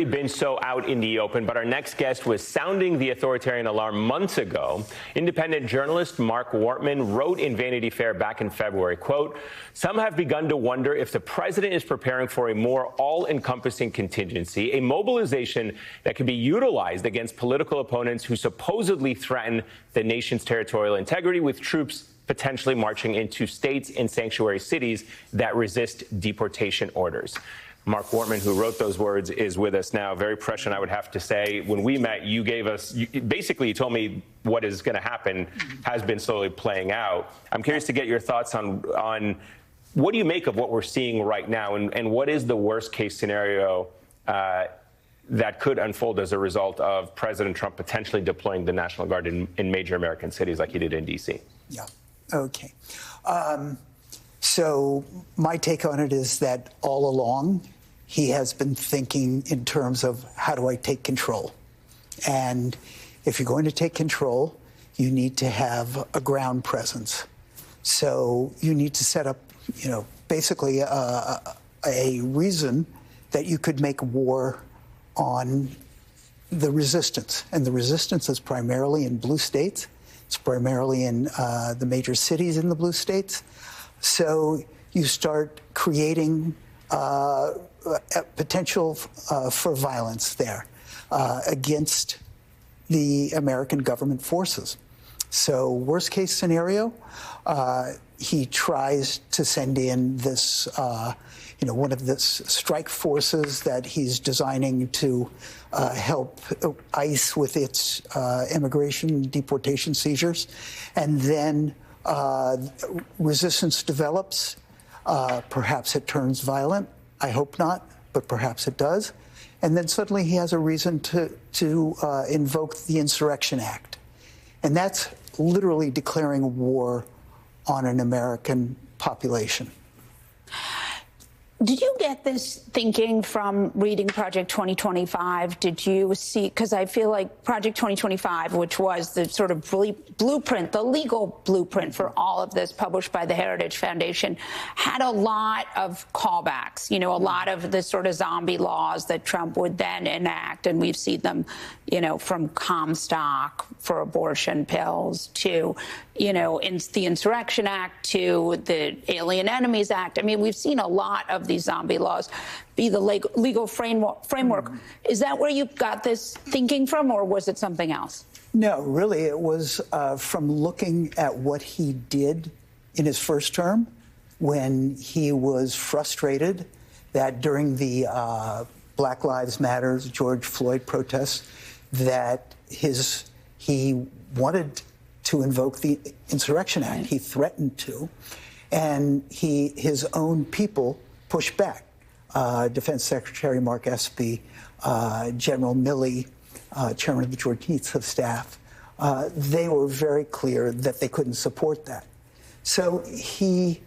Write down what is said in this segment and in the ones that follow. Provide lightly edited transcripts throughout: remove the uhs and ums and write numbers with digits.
Been so out in the open, but our next guest was sounding the authoritarian alarm months ago. Independent journalist Mark Wortman wrote in Vanity Fair back in February, quote, "Some have begun to wonder if the president is preparing for a more all-encompassing contingency, a mobilization that could be utilized against political opponents who supposedly threaten the nation's territorial integrity, with troops potentially marching into states and sanctuary cities that resist deportation orders." Mark Wortman, who wrote those words, is with us now. Very prescient, I would have to say. When we met, you gave us, basically you told me what is going to happen has been slowly playing out. I'm curious to get your thoughts on what do you make of what we're seeing right now, and what is the worst case scenario that could unfold as a result of President Trump potentially deploying the National Guard in major American cities like he did in D.C.? Yeah. Okay. So my take on it is that all along he has been thinking in terms of how do I take control? And if you're going to take control, you need to have a ground presence. So you need to set up, basically a reason that you could make war on the resistance. And the resistance is primarily in blue states. It's primarily in the major cities in the blue states. So you start creating a potential for violence there against the American government forces. So worst case scenario, he tries to send in this, one of the strike forces that he's designing to help ICE with its immigration deportation seizures. And then resistance develops. Perhaps it turns violent. I hope not, but perhaps it does. And then suddenly he has a reason to invoke the Insurrection Act. And that's literally declaring war on an American population. Did you get this thinking from reading Project 2025? Did you see, because I feel like Project 2025, which was the sort of blueprint, the legal blueprint for all of this published by the Heritage Foundation, had a lot of callbacks, a lot of the sort of zombie laws that Trump would then enact. And we've seen them, from Comstock for abortion pills to, the Insurrection Act to the Alien Enemies Act. I mean, we've seen a lot of these zombie laws be the legal framework. Is that where you got this thinking from, or was it something else? No, really, it was from looking at what he did in his first term when he was frustrated that during the Black Lives Matter, George Floyd protests, that he wanted to invoke the Insurrection Act. He threatened to, and his own people pushed back. Defense Secretary Mark Espy, General Milley, Chairman of the Joint Chiefs of Staff, they were very clear that they couldn't support that. So he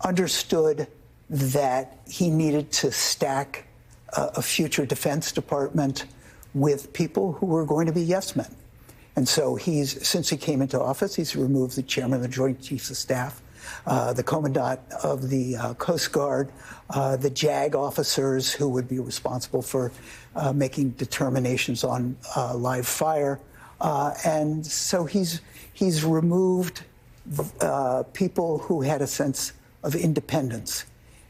understood that he needed to stack a future Defense Department with people who were going to be yes men. And so since he came into office, he's removed the Chairman of the Joint Chiefs of Staff, the Commandant of the Coast Guard, the JAG officers who would be responsible for making determinations on live fire. And so he's removed people who had a sense of independence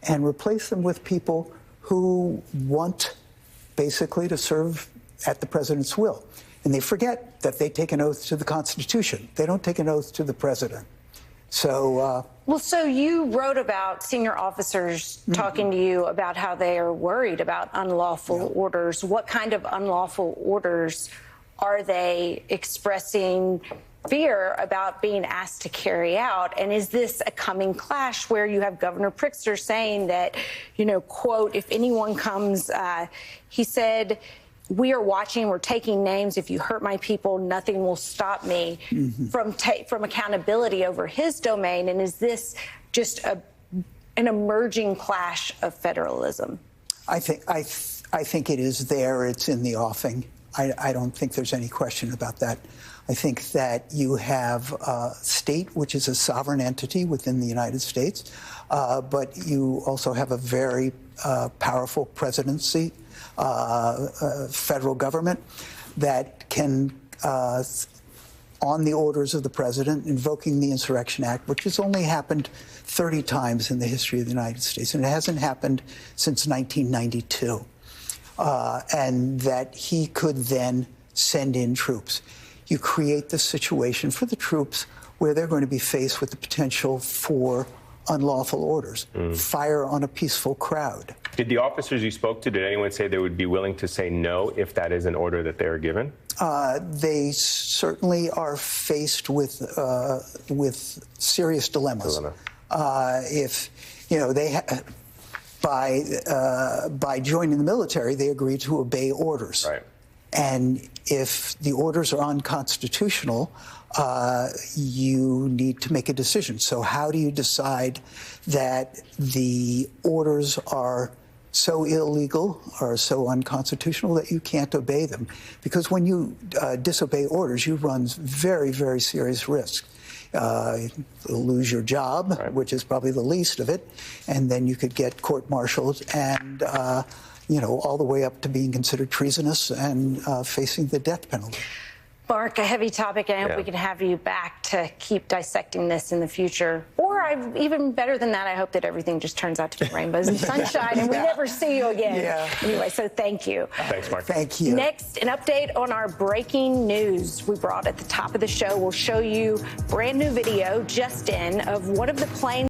and replaced them with people who want basically to serve at the president's will. And they forget that they take an oath to the Constitution. They don't take an oath to the president. So, so you wrote about senior officers talking to you about how they are worried about unlawful orders. What kind of unlawful orders are they expressing fear about being asked to carry out? And is this a coming clash where you have Governor Pritzker saying that, quote, if anyone comes, he said, "We are watching, we're taking names. If you hurt my people, nothing will stop me," from accountability over his domain. And is this just an emerging clash of federalism? I think it is there. It's in the offing. I don't think there's any question about that. I think that you have a state, which is a sovereign entity within the United States, but you also have a very powerful presidency federal government that can, on the orders of the president, invoking the Insurrection Act, which has only happened 30 times in the history of the United States, and it hasn't happened since 1992, and that he could then send in troops. You create the situation for the troops where they're going to be faced with the potential for unlawful orders, fire on a peaceful crowd. Did the officers you spoke to, did anyone say they would be willing to say no if that is an order that they are given? They certainly are faced with serious dilemmas. If they by joining the military, they agree to obey orders. Right. And if the orders are unconstitutional, you need to make a decision. So how do you decide that the orders are so illegal or so unconstitutional that you can't obey them? Because when you disobey orders, you run very, very serious risks. You'll lose your job, right, which is probably the least of it, and then you could get court-martialed and all the way up to being considered treasonous and facing the death penalty. Mark, a heavy topic. I hope we can have you back to keep dissecting this in the future. Or even better than that, I hope that everything just turns out to be rainbows and sunshine and we never see you again. Yeah. Anyway, so thank you. Thanks, Mark. Thank you. Next, an update on our breaking news we brought at the top of the show. We'll show you brand new video just in of one of the planes